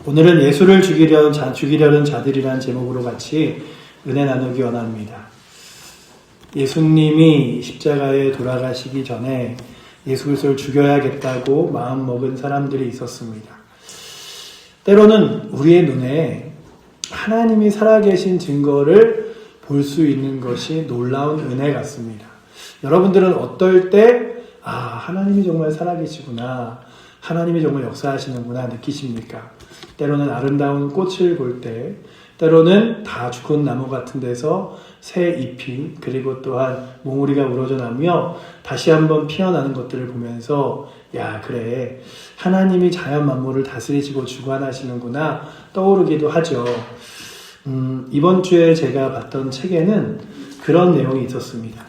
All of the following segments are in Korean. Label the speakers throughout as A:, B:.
A: 오늘은 예수를 죽이려는 자들이라는 제목으로 같이 은혜 나누기 원합니다. 예수님이 십자가에 돌아가시기 전에 예수 그리스도를 죽여야겠다고 마음먹은 사람들이 있었습니다. 때로는 우리의 눈에 하나님이 살아계신 증거를 볼 수 있는 것이 놀라운 은혜 같습니다. 여러분들은 어떨 때 하나님이 정말 살아계시구나, 하나님이 정말 역사하시는구나 느끼십니까? 때로는 아름다운 꽃을 볼 때, 때로는 다 죽은 나무 같은 데서 새 잎이 그리고 또한 몽우리가 우러져 나며 다시 한번 피어나는 것들을 보면서 그래, 하나님이 자연 만물을 다스리시고 주관하시는구나 떠오르기도 하죠. 이번 주에 제가 봤던 책에는 그런 내용이 있었습니다.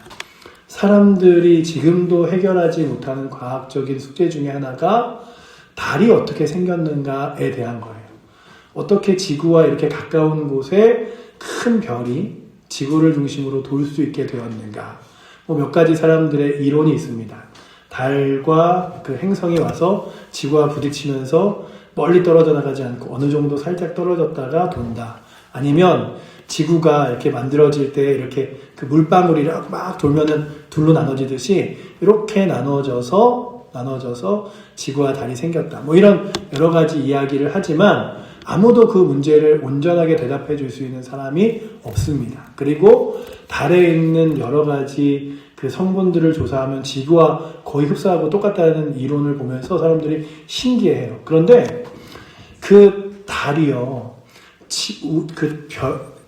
A: 사람들이 지금도 해결하지 못하는 과학적인 숙제 중에 하나가 달이 어떻게 생겼는가에 대한 거예요. 어떻게 지구와 이렇게 가까운 곳에 큰 별이 지구를 중심으로 돌 수 있게 되었는가. 몇 가지 사람들의 이론이 있습니다. 달과 그 행성이 와서 지구와 부딪히면서 멀리 떨어져 나가지 않고 어느 정도 살짝 떨어졌다가 돈다. 아니면 지구가 이렇게 만들어질 때 이렇게 그 물방울이 막 돌면은 둘로 나눠지듯이 이렇게 나눠져서 지구와 달이 생겼다. 이런 여러 가지 이야기를 하지만 아무도 그 문제를 온전하게 대답해 줄 수 있는 사람이 없습니다. 그리고 달에 있는 여러 가지 그 성분들을 조사하면 지구와 거의 흡사하고 똑같다는 이론을 보면서 사람들이 신기해해요. 그런데 그 달이요,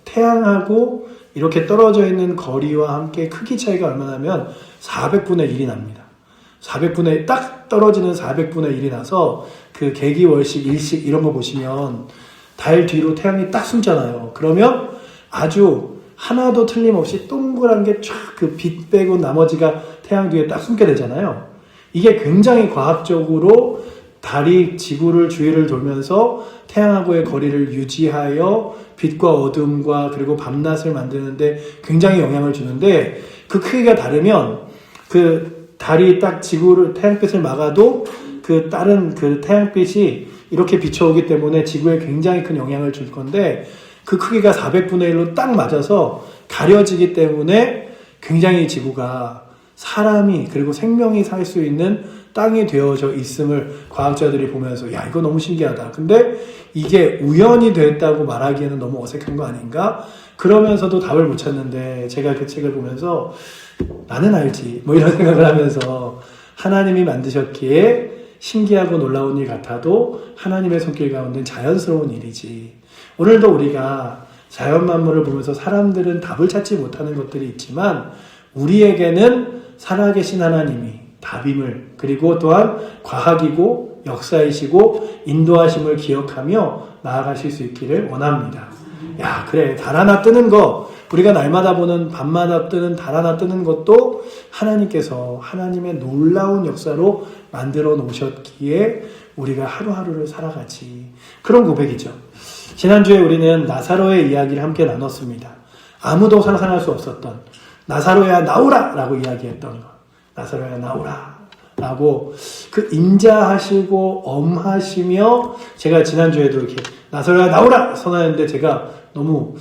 A: 태양하고 이렇게 떨어져 있는 거리와 함께 크기 차이가 얼마나면 400분의 1이 납니다. 딱 떨어지는 400분의 1이 나서 그 개기월식, 일식 이런 거 보시면 달 뒤로 태양이 딱 숨잖아요. 그러면 아주 하나도 틀림없이 동그란 게 쫙 그 빛 빼고 나머지가 태양 뒤에 딱 숨게 되잖아요. 이게 굉장히 과학적으로 달이 지구를 주위를 돌면서 태양하고의 거리를 유지하여 빛과 어둠과 그리고 밤낮을 만드는데 굉장히 영향을 주는데, 그 크기가 다르면 그 달이 딱 지구를 태양빛을 막아도 그 다른 그 태양빛이 이렇게 비춰오기 때문에 지구에 굉장히 큰 영향을 줄 건데, 그 크기가 400분의 1로 딱 맞아서 가려지기 때문에 굉장히 지구가 사람이 그리고 생명이 살 수 있는 땅이 되어져 있음을 과학자들이 보면서 이거 너무 신기하다. 근데 이게 우연이 됐다고 말하기에는 너무 어색한 거 아닌가? 그러면서도 답을 못 찾는데, 제가 그 책을 보면서 나는 알지 이런 생각을 하면서, 하나님이 만드셨기에 신기하고 놀라운 일 같아도 하나님의 손길 가운데는 자연스러운 일이지. 오늘도 우리가 자연 만물을 보면서 사람들은 답을 찾지 못하는 것들이 있지만 우리에게는 살아계신 하나님이 답임을, 그리고 또한 과학이고 역사이시고 인도하심을 기억하며 나아가실 수 있기를 원합니다. 그래, 달 하나 뜨는 거, 우리가 날마다 보는 밤마다 뜨는 달 하나 뜨는 것도 하나님께서 하나님의 놀라운 역사로 만들어 놓으셨기에 우리가 하루하루를 살아가지. 그런 고백이죠. 지난주에 우리는 나사로의 이야기를 함께 나눴습니다. 아무도 상상할 수 없었던 나사로야 나오라! 라고 이야기했던 것. 나사로야 나오라! 라고 그 인자하시고 엄하시며, 제가 지난주에도 이렇게 나사로야 나오라! 선언했는데 제가 너무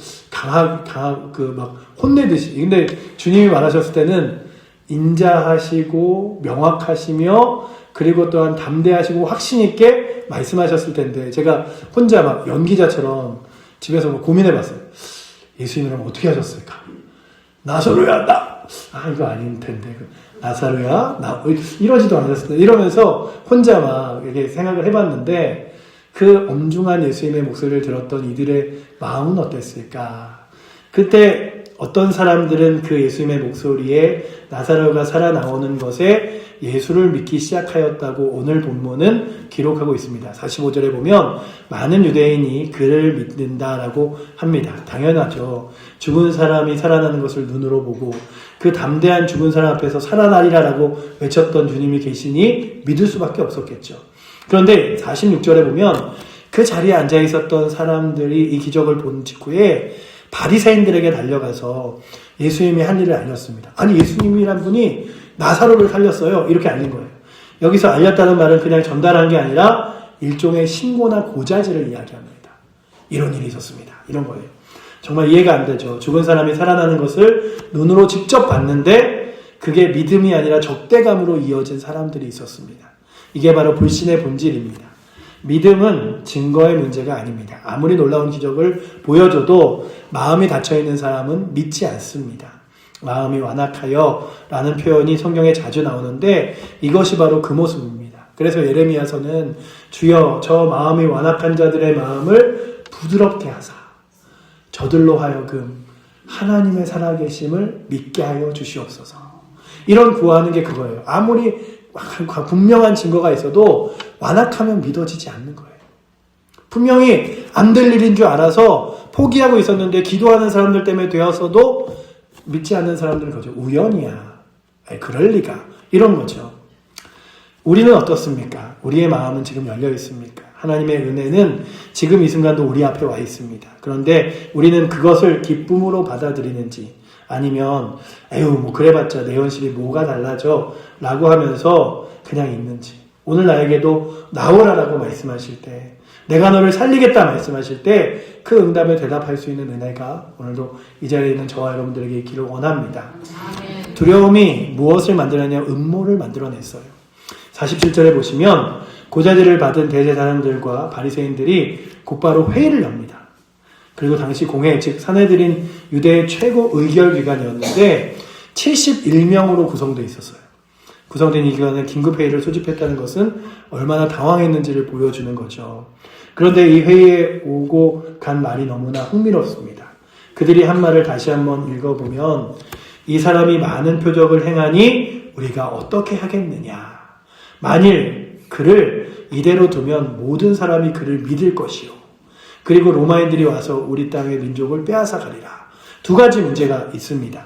A: 막 혼내듯이. 근데 주님이 말하셨을 때는 인자하시고 명확하시며 그리고 또한 담대하시고 확신있게 말씀하셨을 텐데, 제가 혼자 막 연기자처럼 집에서 고민해봤어요. 예수님이라면 어떻게 하셨을까? 나사로야 이거 아닌 텐데, 나사로야 이러지도 않았을 텐데, 이러면서 혼자 막 이렇게 생각을 해봤는데, 그 엄중한 예수님의 목소리를 들었던 이들의 마음은 어땠을까? 그때 어떤 사람들은 그 예수님의 목소리에 나사로가 살아나오는 것에 예수를 믿기 시작하였다고 오늘 본문은 기록하고 있습니다. 45절에 보면 많은 유대인이 그를 믿는다라고 합니다. 당연하죠. 죽은 사람이 살아나는 것을 눈으로 보고 그 담대한 죽은 사람 앞에서 살아나리라라고 외쳤던 주님이 계시니 믿을 수밖에 없었겠죠. 그런데 46절에 보면 그 자리에 앉아 있었던 사람들이 이 기적을 본 직후에 바리새인들에게 달려가서 예수님이 한 일을 알렸습니다. 아니, 예수님이란 분이 나사로를 살렸어요. 이렇게 알린 거예요. 여기서 알렸다는 말은 그냥 전달한 게 아니라 일종의 신고나 고자질을 이야기합니다. 이런 일이 있었습니다. 이런 거예요. 정말 이해가 안 되죠. 죽은 사람이 살아나는 것을 눈으로 직접 봤는데 그게 믿음이 아니라 적대감으로 이어진 사람들이 있었습니다. 이게 바로 불신의 본질입니다. 믿음은 증거의 문제가 아닙니다. 아무리 놀라운 기적을 보여줘도 마음이 닫혀있는 사람은 믿지 않습니다. 마음이 완악하여 라는 표현이 성경에 자주 나오는데 이것이 바로 그 모습입니다. 그래서 예레미야서는 주여 저 마음이 완악한 자들의 마음을 부드럽게 하사 저들로 하여금 하나님의 살아계심을 믿게 하여 주시옵소서. 이런 구하는 게 그거예요. 아무리 분명한 증거가 있어도 완악하면 믿어지지 않는 거예요. 분명히 안 될 일인 줄 알아서 포기하고 있었는데 기도하는 사람들 때문에 되었어도 믿지 않는 사람들은 그죠. 우연이야. 그럴 리가. 이런 거죠. 우리는 어떻습니까? 우리의 마음은 지금 열려 있습니까? 하나님의 은혜는 지금 이 순간도 우리 앞에 와 있습니다. 그런데 우리는 그것을 기쁨으로 받아들이는지 아니면 에휴 뭐 그래봤자 내 현실이 뭐가 달라져 라고 하면서 그냥 있는지 오늘 나에게도 나오라라고 말씀하실 때 내가 너를 살리겠다 말씀하실 때 그 응답에 대답할 수 있는 은혜가 오늘도 이 자리에 있는 저와 여러분들에게 있기를 원합니다. 두려움이 무엇을 만들었냐? 음모를 만들어냈어요. 47절에 보시면 고자질을 받은 대제사장들과 바리새인들이 곧바로 회의를 엽니다. 그리고 당시 공회, 즉 사내들인 유대의 최고 의결기관이었는데 71명으로 구성되어 있었어요. 구성된 이 기관은 긴급회의를 소집했다는 것은 얼마나 당황했는지를 보여주는 거죠. 그런데 이 회의에 오고 간 말이 너무나 흥미롭습니다. 그들이 한 말을 다시 한번 읽어보면 이 사람이 많은 표적을 행하니 우리가 어떻게 하겠느냐. 만일 그를 이대로 두면 모든 사람이 그를 믿을 것이요. 그리고 로마인들이 와서 우리 땅의 민족을 빼앗아 가리라. 두 가지 문제가 있습니다.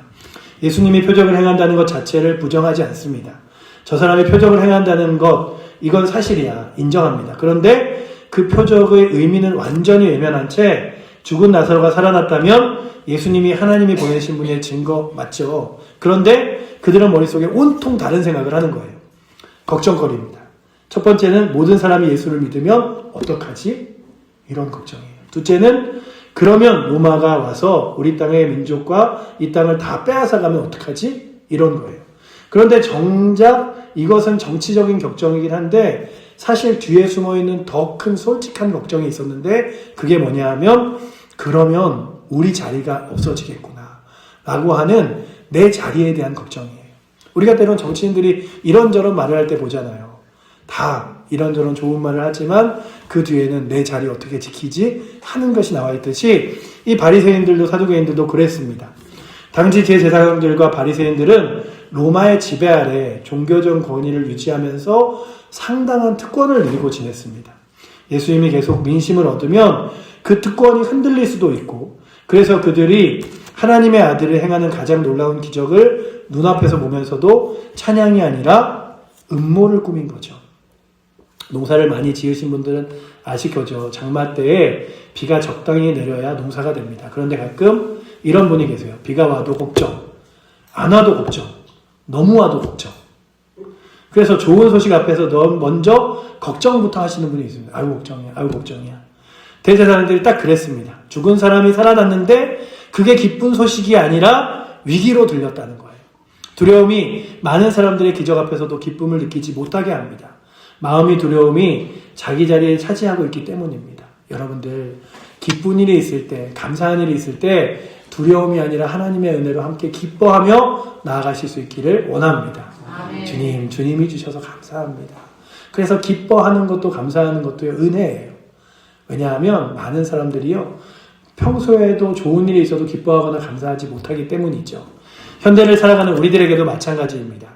A: 예수님이 표적을 행한다는 것 자체를 부정하지 않습니다. 저 사람이 표적을 행한다는 것, 이건 사실이야. 인정합니다. 그런데 그 표적의 의미는 완전히 외면한 채 죽은 나사로가 살아났다면 예수님이 하나님이 보내신 분의 증거 맞죠? 그런데 그들은 머릿속에 온통 다른 생각을 하는 거예요. 걱정거리입니다. 첫 번째는 모든 사람이 예수를 믿으면 어떡하지? 이런 걱정이에요. 둘째는 그러면 로마가 와서 우리 땅의 민족과 이 땅을 다 빼앗아가면 어떡하지? 이런 거예요. 그런데 정작 이것은 정치적인 걱정이긴 한데 사실 뒤에 숨어있는 더 큰 솔직한 걱정이 있었는데 그게 뭐냐 하면 그러면 우리 자리가 없어지겠구나 라고 하는 내 자리에 대한 걱정이에요. 우리가 때론 정치인들이 이런저런 말을 할 때 보잖아요. 다 이런저런 좋은 말을 하지만 그 뒤에는 내 자리 어떻게 지키지 하는 것이 나와 있듯이 이 바리새인들도 사두개인들도 그랬습니다. 당시 제사장들과 바리새인들은 로마의 지배 아래 종교적 권위를 유지하면서 상당한 특권을 누리고 지냈습니다. 예수님이 계속 민심을 얻으면 그 특권이 흔들릴 수도 있고 그래서 그들이 하나님의 아들을 행하는 가장 놀라운 기적을 눈앞에서 보면서도 찬양이 아니라 음모를 꾸민 거죠. 농사를 많이 지으신 분들은 아실 거죠. 장마 때에 비가 적당히 내려야 농사가 됩니다. 그런데 가끔 이런 분이 계세요. 비가 와도 걱정, 안 와도 걱정, 너무 와도 걱정. 그래서 좋은 소식 앞에서 먼저 걱정부터 하시는 분이 있습니다. 아유 걱정이야, 아유 걱정이야. 대제사장들이 딱 그랬습니다. 죽은 사람이 살아났는데 그게 기쁜 소식이 아니라 위기로 들렸다는 거예요. 두려움이 많은 사람들의 기적 앞에서도 기쁨을 느끼지 못하게 합니다. 마음이 두려움이 자기 자리에 차지하고 있기 때문입니다. 여러분들 기쁜 일이 있을 때, 감사한 일이 있을 때 두려움이 아니라 하나님의 은혜로 함께 기뻐하며 나아가실 수 있기를 원합니다. 아멘. 주님이 주셔서 감사합니다. 그래서 기뻐하는 것도 감사하는 것도 은혜예요. 왜냐하면 많은 사람들이요 평소에도 좋은 일이 있어도 기뻐하거나 감사하지 못하기 때문이죠. 현대를 살아가는 우리들에게도 마찬가지입니다.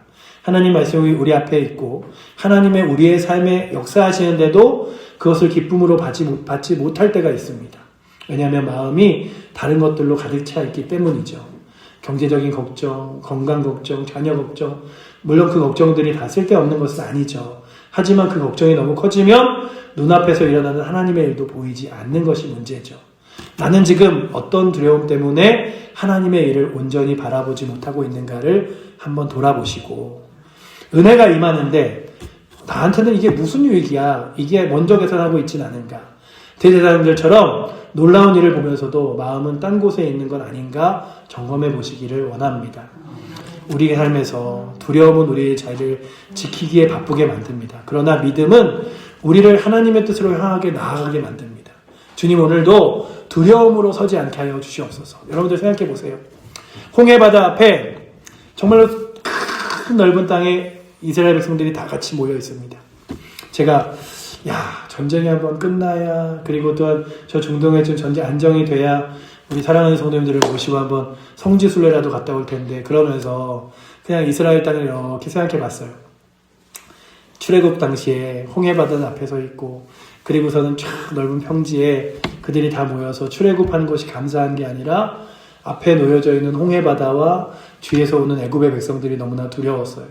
A: 하나님 말씀이 우리 앞에 있고 하나님의 우리의 삶에 역사하시는데도 그것을 기쁨으로 받지 못할 때가 있습니다. 왜냐하면 마음이 다른 것들로 가득 차 있기 때문이죠. 경제적인 걱정, 건강 걱정, 자녀 걱정, 물론 그 걱정들이 다 쓸데없는 것은 아니죠. 하지만 그 걱정이 너무 커지면 눈앞에서 일어나는 하나님의 일도 보이지 않는 것이 문제죠. 나는 지금 어떤 두려움 때문에 하나님의 일을 온전히 바라보지 못하고 있는가를 한번 돌아보시고 은혜가 임하는데 나한테는 이게 무슨 유익이야? 이게 먼저 계산하고 있진 않은가? 대제사장들처럼 놀라운 일을 보면서도 마음은 딴 곳에 있는 건 아닌가 점검해 보시기를 원합니다. 우리의 삶에서 두려움은 우리의 자리를 지키기에 바쁘게 만듭니다. 그러나 믿음은 우리를 하나님의 뜻으로 향하게 나아가게 만듭니다. 주님 오늘도 두려움으로 서지 않게 하여 주시옵소서. 여러분들 생각해 보세요. 홍해바다 앞에 정말로 큰 넓은 땅에 이스라엘 백성들이 다 같이 모여 있습니다. 제가 전쟁이 한번 끝나야, 그리고 또한 저 중동에 좀 전쟁 안정이 돼야 우리 사랑하는 성도님들을 모시고 한번 성지순례라도 갔다 올 텐데, 그러면서 그냥 이스라엘 땅을 이렇게 생각해 봤어요. 출애굽 당시에 홍해바다 앞에 서 있고, 그리고서는 쫙 넓은 평지에 그들이 다 모여서 출애굽하는 것이 감사한 게 아니라 앞에 놓여져 있는 홍해바다와 뒤에서 오는 애굽의 백성들이 너무나 두려웠어요.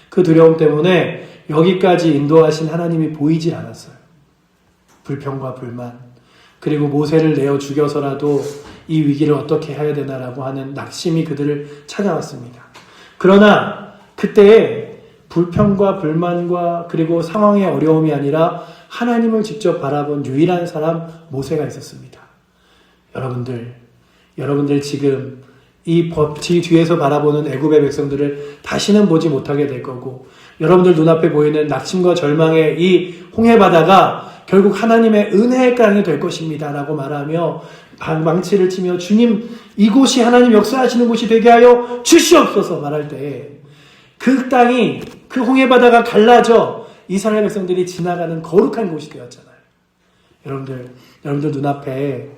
A: 그 두려움 때문에 여기까지 인도하신 하나님이 보이질 않았어요. 불평과 불만, 그리고 모세를 내어 죽여서라도 이 위기를 어떻게 해야 되나라고 하는 낙심이 그들을 찾아왔습니다. 그러나 그때에 불평과 불만과 그리고 상황의 어려움이 아니라 하나님을 직접 바라본 유일한 사람 모세가 있었습니다. 여러분들 지금 이 법지 뒤에서 바라보는 애굽의 백성들을 다시는 보지 못하게 될 거고, 여러분들 눈앞에 보이는 낙심과 절망의 이 홍해바다가 결국 하나님의 은혜의 땅이 될 것입니다 라고 말하며 망치를 치며 주님 이곳이 하나님 역사하시는 곳이 되게 하여 주시옵소서 말할 때 그 땅이, 그 홍해바다가 갈라져 이스라엘 백성들이 지나가는 거룩한 곳이 되었잖아요. 여러분들 눈앞에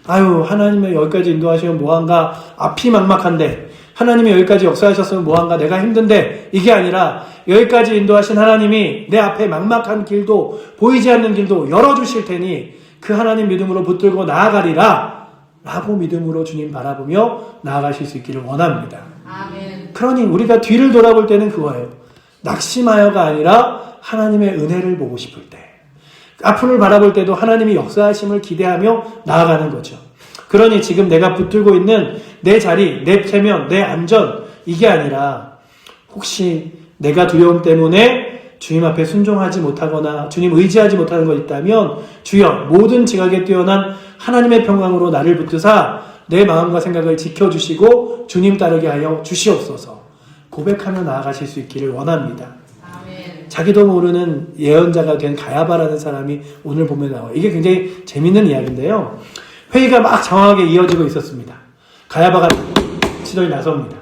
A: 하나님의 여기까지 인도하시면 뭐한가, 앞이 막막한데, 하나님이 여기까지 역사하셨으면 뭐한가, 내가 힘든데, 이게 아니라 여기까지 인도하신 하나님이 내 앞에 막막한 길도, 보이지 않는 길도 열어주실 테니 그 하나님 믿음으로 붙들고 나아가리라 라고 믿음으로 주님 바라보며 나아가실 수 있기를 원합니다.
B: 아멘.
A: 그러니 우리가 뒤를 돌아볼 때는 그거예요. 낙심하여가 아니라 하나님의 은혜를 보고 싶을 때, 앞을 바라볼 때도 하나님이 역사하심을 기대하며 나아가는 거죠. 그러니 지금 내가 붙들고 있는 내 자리, 내 체면, 내 안전, 이게 아니라 혹시 내가 두려움 때문에 주님 앞에 순종하지 못하거나 주님 의지하지 못하는 것 있다면, 주여 모든 지각에 뛰어난 하나님의 평강으로 나를 붙드사 내 마음과 생각을 지켜주시고 주님 따르게 하여 주시옵소서 고백하며 나아가실 수 있기를 원합니다.
B: 아멘.
A: 자기도 모르는 예언자가 된 가야바라는 사람이 오늘 보면 나와요. 이게 굉장히 재밌는 이야기인데요. 회의가 막 장황하게 이어지고 있었습니다. 가야바가 치더니 나섭니다.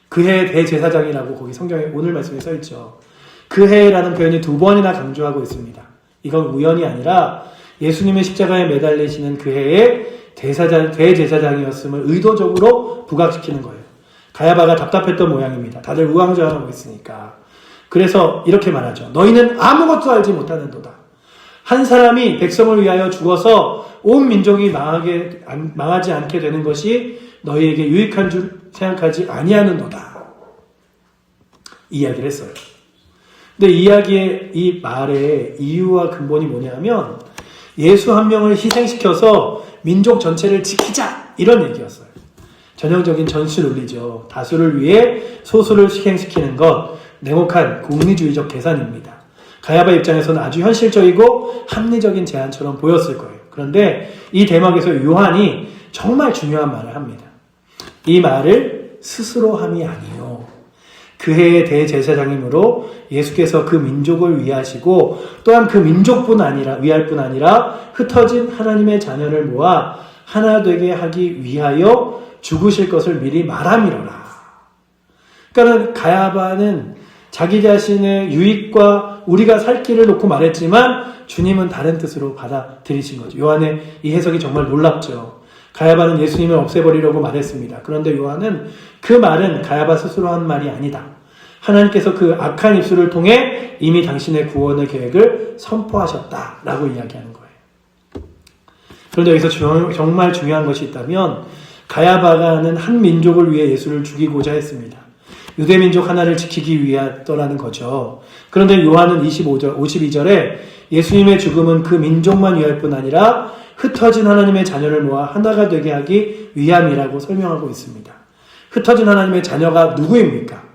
A: 그 해의 대제사장이라고 거기 성경에 오늘 말씀에 써있죠. 그 해라는 표현이 2번이나 강조하고 있습니다. 이건 우연이 아니라 예수님의 십자가에 매달리시는 그 해의 대제사장이었음을 의도적으로 부각시키는 거예요. 가야바가 답답했던 모양입니다. 다들 우왕좌왕하고 있으니까. 그래서 이렇게 말하죠. 너희는 아무것도 알지 못하는도다. 한 사람이 백성을 위하여 죽어서 온 민족이 망하지 않게 되는 것이 너희에게 유익한 줄 생각하지 아니하는도다. 이야기를 했어요. 근데 이 말의 이유와 근본이 뭐냐면 예수 한 명을 희생시켜서 민족 전체를 지키자, 이런 얘기였어요. 전형적인 전술 논리죠. 다수를 위해 소수를 희생시키는 것, 냉혹한 공리주의적 계산입니다. 가야바 입장에서는 아주 현실적이고 합리적인 제안처럼 보였을 거예요. 그런데 이 대목에서 요한이 정말 중요한 말을 합니다. 이 말을 스스로 함이 아니요, 그 해의 대제사장이므로 예수께서 그 민족을 위하시고 또한 그 민족뿐 아니라 위할 뿐 아니라 흩어진 하나님의 자녀를 모아 하나 되게 하기 위하여 죽으실 것을 미리 말함이로라. 그러니까 가야바는 자기 자신의 유익과 우리가 살 길을 놓고 말했지만 주님은 다른 뜻으로 받아들이신 거죠. 요한의 이 해석이 정말 놀랍죠. 가야바는 예수님을 없애버리려고 말했습니다. 그런데 요한은 그 말은 가야바 스스로 한 말이 아니다. 하나님께서 그 악한 입술을 통해 이미 당신의 구원의 계획을 선포하셨다라고 이야기하는 거예요. 그런데 여기서 정말 중요한 것이 있다면 가야바가는 한 민족을 위해 예수를 죽이고자 했습니다. 유대민족 하나를 지키기 위하더라는 거죠. 그런데 요한은 52절에 예수님의 죽음은 그 민족만 위할 뿐 아니라 흩어진 하나님의 자녀를 모아 하나가 되게 하기 위함이라고 설명하고 있습니다. 흩어진 하나님의 자녀가 누구입니까?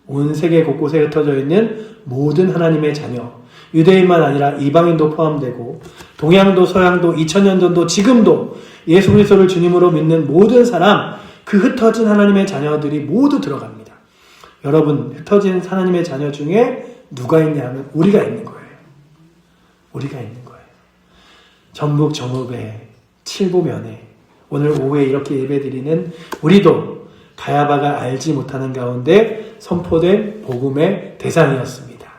A: 온 세계 곳곳에 흩어져 있는 모든 하나님의 자녀, 유대인만 아니라 이방인도 포함되고 동양도 서양도 2000년 전도 지금도 예수 그리스도를 주님으로 믿는 모든 사람, 그 흩어진 하나님의 자녀들이 모두 들어갑니다. 여러분, 흩어진 하나님의 자녀 중에 누가 있냐면 우리가 있는 거예요. 우리가 있는 거예요. 전북 정읍에 칠보면에 오늘 오후에 이렇게 예배드리는 우리도 가야바가 알지 못하는 가운데 선포된 복음의 대상이었습니다.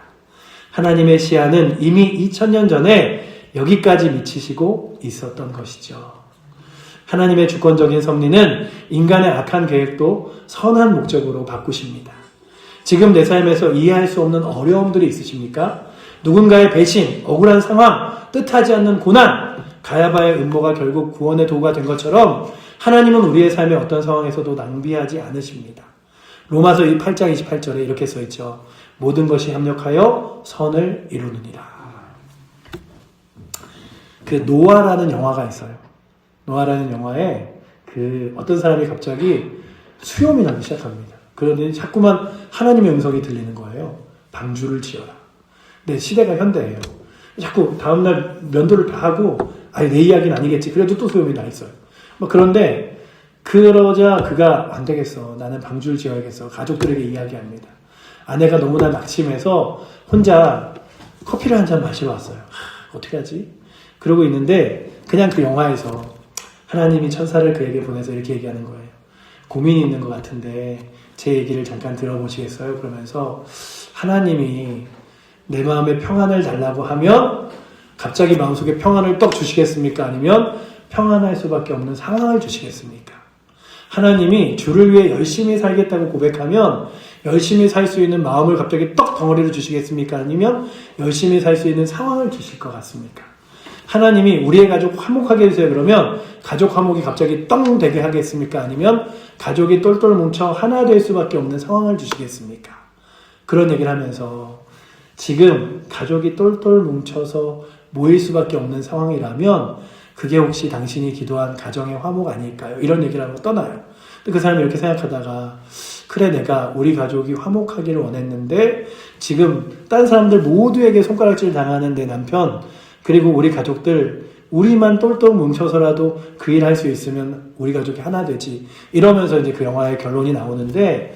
A: 하나님의 시야는 이미 2000년 전에 여기까지 미치시고 있었던 것이죠. 하나님의 주권적인 섭리는 인간의 악한 계획도 선한 목적으로 바꾸십니다. 지금 내 삶에서 이해할 수 없는 어려움들이 있으십니까? 누군가의 배신, 억울한 상황, 뜻하지 않는 고난, 가야바의 음모가 결국 구원의 도구가 된 것처럼 하나님은 우리의 삶의 어떤 상황에서도 낭비하지 않으십니다. 로마서 8장 28절에 이렇게 써있죠. 모든 것이 협력하여 선을 이루느니라. 그 노아라는 영화가 있어요. 노아라는 영화에 어떤 사람이 갑자기 수염이 나기 시작합니다. 그런데 자꾸만 하나님의 음성이 들리는 거예요. 방주를 지어라. 근데 시대가 현대예요. 자꾸 다음날 면도를 다 하고 아니 내 이야기는 아니겠지. 그래도 또 소용이 나 있어요. 그런데 그러자 그가 안 되겠어. 나는 방주를 지어야겠어. 가족들에게 이야기합니다. 아내가 너무나 낙심해서 혼자 커피를 한 잔 마시러 왔어요. 어떻게 하지? 그러고 있는데 그냥 그 영화에서 하나님이 천사를 그에게 보내서 이렇게 얘기하는 거예요. 고민이 있는 것 같은데 제 얘기를 잠깐 들어보시겠어요? 그러면서 하나님이 내 마음에 평안을 달라고 하면 갑자기 마음속에 평안을 떡 주시겠습니까? 아니면 평안할 수밖에 없는 상황을 주시겠습니까? 하나님이 주를 위해 열심히 살겠다고 고백하면 열심히 살 수 있는 마음을 갑자기 떡 덩어리를 주시겠습니까? 아니면 열심히 살 수 있는 상황을 주실 것 같습니까? 하나님이 우리의 가족 화목하게 해주세요. 그러면 가족 화목이 갑자기 떵 되게 하겠습니까? 아니면 가족이 똘똘 뭉쳐 하나 될 수밖에 없는 상황을 주시겠습니까? 그런 얘기를 하면서 지금 가족이 똘똘 뭉쳐서 모일 수밖에 없는 상황이라면 그게 혹시 당신이 기도한 가정의 화목 아닐까요? 이런 얘기를 하고 떠나요. 근데 그 사람이 이렇게 생각하다가 그래 내가 우리 가족이 화목하기를 원했는데 지금 딴 사람들 모두에게 손가락질 당하는 내 남편 그리고 우리 가족들 우리만 똘똘 뭉쳐서라도 그 일 할 수 있으면 우리 가족이 하나 되지. 이러면서 이제 그 영화의 결론이 나오는데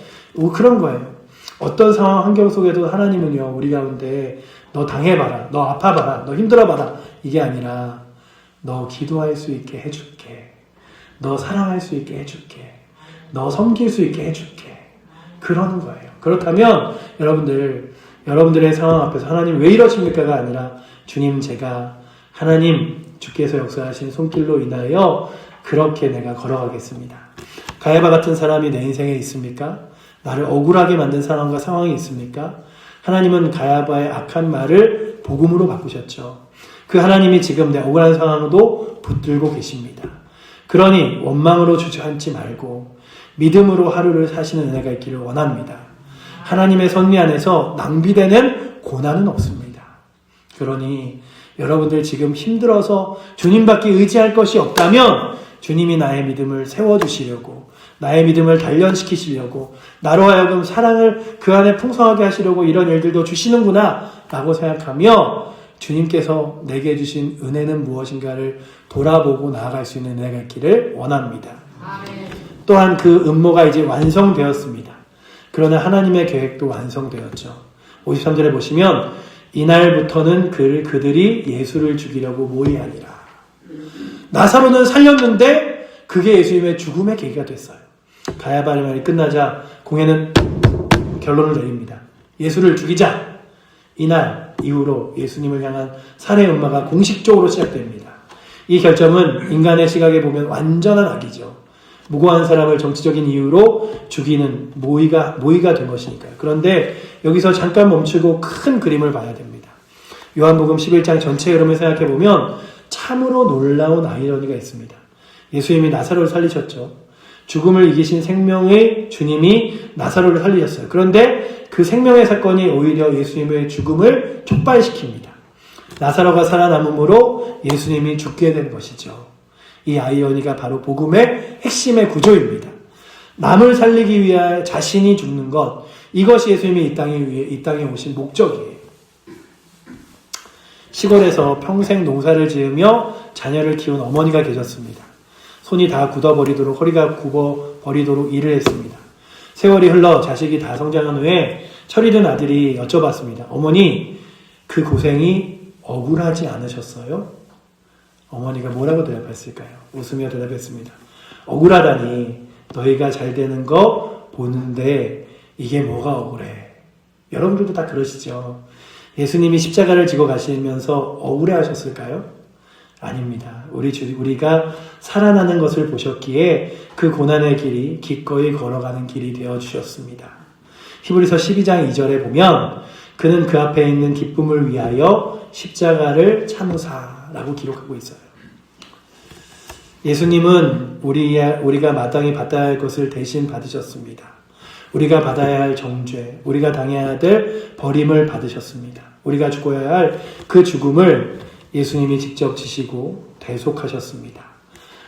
A: 그런 거예요. 어떤 상황 환경 속에도 하나님은요 우리 가운데 너 당해봐라, 너 아파봐라, 너 힘들어봐라 이게 아니라 너 기도할 수 있게 해줄게, 너 사랑할 수 있게 해줄게, 너 섬길 수 있게 해줄게 그러는 거예요. 그렇다면 여러분들의 상황 앞에서 하나님 왜 이러십니까가 아니라 주님 제가 하나님 주께서 역사하신 손길로 인하여 그렇게 내가 걸어가겠습니다. 가야바 같은 사람이 내 인생에 있습니까? 나를 억울하게 만든 상황과 상황이 있습니까? 하나님은 가야바의 악한 말을 복음으로 바꾸셨죠. 그 하나님이 지금 내 억울한 상황도 붙들고 계십니다. 그러니 원망으로 주저앉지 말고 믿음으로 하루를 사시는 은혜가 있기를 원합니다. 하나님의 섭리 안에서 낭비되는 고난은 없습니다. 그러니 여러분들 지금 힘들어서 주님밖에 의지할 것이 없다면 주님이 나의 믿음을 세워주시려고 나의 믿음을 단련시키시려고 나로 하여금 사랑을 그 안에 풍성하게 하시려고 이런 일들도 주시는구나 라고 생각하며 주님께서 내게 주신 은혜는 무엇인가를 돌아보고 나아갈 수 있는 은혜가 있기를 원합니다. 아멘. 또한 그 음모가 이제 완성되었습니다. 그러나 하나님의 계획도 완성되었죠. 53절에 보시면 이날부터는 그들이 예수를 죽이려고 모의하니라. 나사로는 살렸는데 그게 예수님의 죽음의 계기가 됐어요. 가야바의 말이 끝나자 공회는 결론을 내립니다. 예수를 죽이자. 이날 이후로 예수님을 향한 살해 음모가 공식적으로 시작됩니다. 이 결정은 인간의 시각에 보면 완전한 악이죠. 무고한 사람을 정치적인 이유로 죽이는 모의가 된 것이니까요. 그런데 여기서 잠깐 멈추고 큰 그림을 봐야 됩니다. 요한복음 11장 전체 흐름을 생각해 보면 참으로 놀라운 아이러니가 있습니다. 예수님이 나사로를 살리셨죠. 죽음을 이기신 생명의 주님이 나사로를 살리셨어요. 그런데 그 생명의 사건이 오히려 예수님의 죽음을 촉발시킵니다. 나사로가 살아남음으로 예수님이 죽게 된 것이죠. 이 아이러니가 바로 복음의 핵심의 구조입니다. 남을 살리기 위하여 자신이 죽는 것, 이것이 예수님이 이 땅에 오신 목적이에요. 시골에서 평생 농사를 지으며 자녀를 키운 어머니가 계셨습니다. 손이 다 굳어버리도록, 허리가 굽어버리도록 일을 했습니다. 세월이 흘러 자식이 다 성장한 후에 철이 든 아들이 여쭤봤습니다. 어머니, 그 고생이 억울하지 않으셨어요? 어머니가 뭐라고 대답했을까요? 웃으며 대답했습니다. 억울하다니, 너희가 잘 되는 거 보는데 이게 뭐가 억울해? 여러분들도 다 그러시죠? 예수님이 십자가를 지고 가시면서 억울해 하셨을까요? 아닙니다. 우리가 살아나는 것을 보셨기에 그 고난의 길이 기꺼이 걸어가는 길이 되어주셨습니다. 히브리서 12장 2절에 보면 그는 그 앞에 있는 기쁨을 위하여 십자가를 참으사라고 기록하고 있어요. 예수님은 우리가 마땅히 받아야 할 것을 대신 받으셨습니다. 우리가 받아야 할 정죄, 우리가 당해야 될 버림을 받으셨습니다. 우리가 죽어야 할 그 죽음을 예수님이 직접 지시고 대속하셨습니다.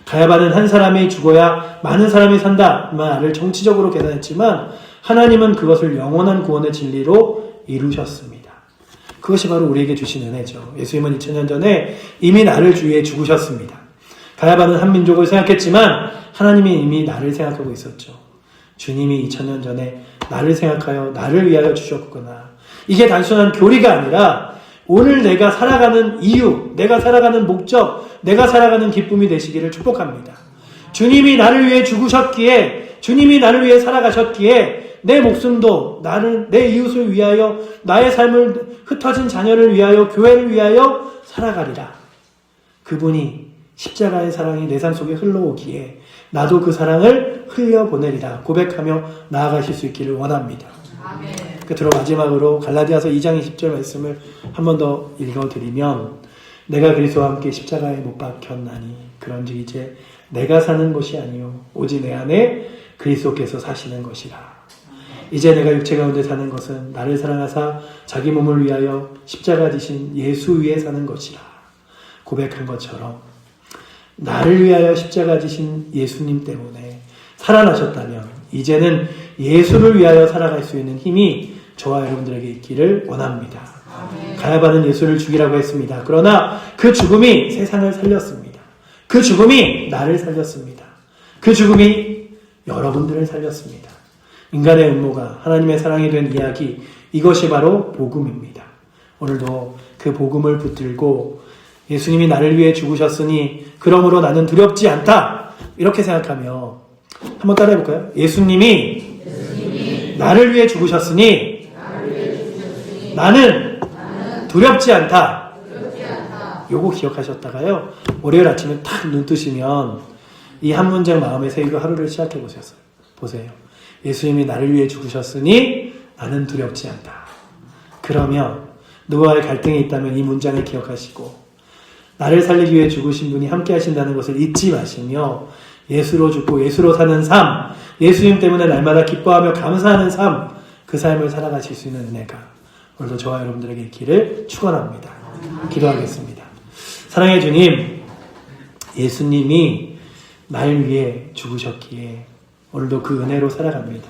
A: 가야바는 한 사람이 죽어야 많은 사람이 산다 말을 정치적으로 계산했지만 하나님은 그것을 영원한 구원의 진리로 이루셨습니다. 그것이 바로 우리에게 주신 은혜죠. 예수님은 2000년 전에 이미 나를 위해 죽으셨습니다. 가야바는 한 민족을 생각했지만 하나님이 이미 나를 생각하고 있었죠. 주님이 2000년 전에 나를 생각하여 나를 위하여 주셨구나. 이게 단순한 교리가 아니라 오늘 내가 살아가는 이유, 내가 살아가는 목적, 내가 살아가는 기쁨이 되시기를 축복합니다. 주님이 나를 위해 죽으셨기에, 주님이 나를 위해 살아가셨기에 내 목숨도 내 이웃을 위하여, 나의 삶을 흩어진 자녀를 위하여, 교회를 위하여 살아가리라. 그분이 십자가의 사랑이 내 삶 속에 흘러오기에 나도 그 사랑을 흘려보내리라 고백하며 나아가실 수 있기를 원합니다. 아멘. 끝으로 마지막으로 갈라디아서 2장 20절 말씀을 한 번 더 읽어드리면 내가 그리스도와 함께 십자가에 못 박혔나니 그런즉 이제 내가 사는 것이 아니요 오직 내 안에 그리스도께서 사시는 것이라. 이제 내가 육체 가운데 사는 것은 나를 사랑하사 자기 몸을 위하여 십자가 지신 예수 위에 사는 것이라 고백한 것처럼 나를 위하여 십자가 지신 예수님 때문에 살아나셨다면 이제는 예수를 위하여 살아갈 수 있는 힘이 저와 여러분들에게 있기를 원합니다. 아멘. 가야바는 예수를 죽이라고 했습니다. 그러나 그 죽음이 세상을 살렸습니다. 그 죽음이 나를 살렸습니다. 그 죽음이 여러분들을 살렸습니다. 인간의 음모가 하나님의 사랑이 된 이야기, 이것이 바로 복음입니다. 오늘도 그 복음을 붙들고 예수님이 나를 위해 죽으셨으니 그러므로 나는 두렵지 않다. 이렇게 생각하며 한번 따라해볼까요? 예수님이 나를 위해 죽으셨으니 나는 두렵지 않다. 요거 기억하셨다가요. 월요일 아침에 탁 눈 뜨시면 이 한 문장 마음에 새기고 하루를 시작해 보세요. 예수님이 나를 위해 죽으셨으니 나는 두렵지 않다. 그러면 누구와의 갈등이 있다면 이 문장을 기억하시고 나를 살리기 위해 죽으신 분이 함께 하신다는 것을 잊지 마시며 예수로 죽고 예수로 사는 삶, 예수님 때문에 날마다 기뻐하며 감사하는 삶, 그 삶을 살아가실 수 있는 은혜가 오늘도 저와 여러분들에게 있기를 축원합니다. 기도하겠습니다. 사랑의 주님, 예수님이 날 위해 죽으셨기에 오늘도 그 은혜로 살아갑니다.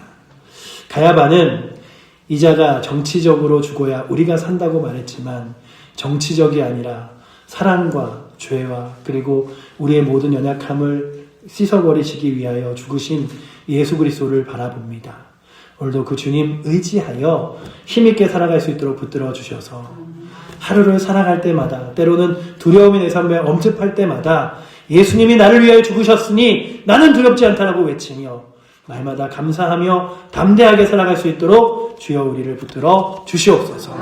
A: 가야바는 이자가 정치적으로 죽어야 우리가 산다고 말했지만 정치적이 아니라 사랑과 죄와 그리고 우리의 모든 연약함을 씻어버리시기 위하여 죽으신 예수 그리스도를 바라봅니다. 오늘도 그 주님 의지하여 힘있게 살아갈 수 있도록 붙들어 주셔서 하루를 살아갈 때마다 때로는 두려움이 내 삶에 엄습할 때마다 예수님이 나를 위하여 죽으셨으니 나는 두렵지 않다라고 외치며 날마다 감사하며 담대하게 살아갈 수 있도록 주여 우리를 붙들어 주시옵소서.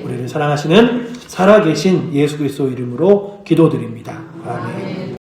A: 우리를 사랑하시는 살아계신 예수 그리스도 이름으로 기도드립니다. 아멘.